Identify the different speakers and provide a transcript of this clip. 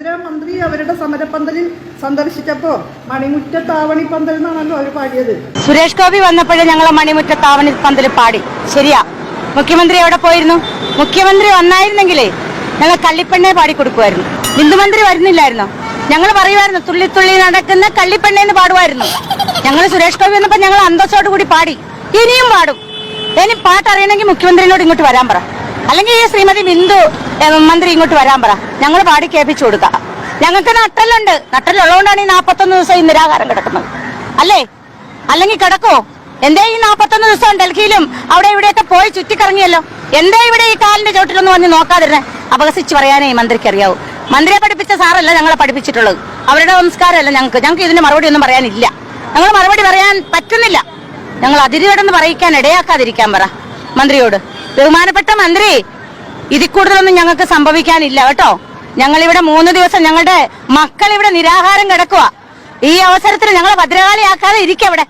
Speaker 1: മന്ത്രി അവരുടെ സമരപ്പന്തലിൽ സന്ദർശിച്ചപ്പോൾ മണിമുറ്റത്താവണി പന്തൽ എന്നാണല്ലോ അവർ പാടിയത്.
Speaker 2: സുരേഷ് ഗോപി വന്നപ്പോഴേ ഞങ്ങളെ മണിമുറ്റത്താവണി പന്തൽ പാടി. ശരിയാ. മുഖ്യമന്ത്രി എവിടെ പോയിരുന്നു? മുഖ്യമന്ത്രി വന്നായിരുന്നെങ്കിലേ ഞങ്ങൾ കള്ളിപ്പെണ്ണെ പാടിക്കൊടുക്കുമായിരുന്നു. ബിന്ദുമന്ത്രി വരുന്നില്ലായിരുന്നോ? ഞങ്ങൾ പറയുമായിരുന്നു തുള്ളി തുള്ളി നടക്കുന്ന കള്ളിപ്പെണ്ണേന്ന് പാടുമായിരുന്നു. ഞങ്ങൾ സുരേഷ് ഗോപി വന്നപ്പോൾ ഞങ്ങൾ അന്തസ്സോട് കൂടി പാടി. ഇനിയും പാടും. ഇനി പാട്ടറിയണമെങ്കിൽ മുഖ്യമന്ത്രിനോട് ഇങ്ങോട്ട് വരാൻ പറ, അല്ലെങ്കിൽ ഈ ശ്രീമതി ബിന്ദു മന്ത്രി ഇങ്ങോട്ട് വരാൻ പറ. ഞങ്ങൾ പാടി കേൾപ്പിച്ചു കൊടുക്കാം. ഞങ്ങൾക്ക് നട്ടലുണ്ട്. നട്ടലുള്ളതുകൊണ്ടാണ് ഈ 41 ദിവസം ഈ നിരാഹാരം കിടക്കുന്നത്, അല്ലേ? അല്ലെങ്കിൽ കിടക്കോ? എന്തേ ഈ 41 ദിവസം ഡൽഹിയിലും അവിടെ ഇവിടെയൊക്കെ പോയി ചുറ്റിക്കറങ്ങിയല്ലോ? എന്തേ ഇവിടെ ഈ കാലിന്റെ ചോട്ടിലൊന്നും വന്ന് നോക്കാതിരുന്നേ? അപഹസിച്ച് പറയാനേ ഈ മന്ത്രിക്ക് അറിയാവൂ. മന്ത്രിയെ പഠിപ്പിച്ച സാറല്ല ഞങ്ങളെ പഠിപ്പിച്ചിട്ടുള്ളത്. അവരുടെ സംസ്കാരമല്ല ഞങ്ങൾക്ക് ഇതിന് മറുപടി ഒന്നും പറയാനില്ല. ഞങ്ങൾ മറുപടി പറയാൻ പറ്റുന്നില്ല. ഞങ്ങൾ അതിരുകടന്ന് പറയിക്കാൻ ഇടയാക്കാതിരിക്കാൻ പറ മന്ത്രിയോട്. ബഹുമാനപ്പെട്ട മന്ത്രി, ഇതിൽ കൂടുതലൊന്നും ഞങ്ങൾക്ക് സംഭവിക്കാനില്ല കേട്ടോ. ഞങ്ങളിവിടെ 3 ദിവസം ഞങ്ങളുടെ മക്കൾ ഇവിടെ നിരാഹാരം കിടക്കുക. ഈ അവസരത്തിൽ ഞങ്ങളെ ഭദ്രകാളിയാക്കാതെ ഇരിക്കവിടെ.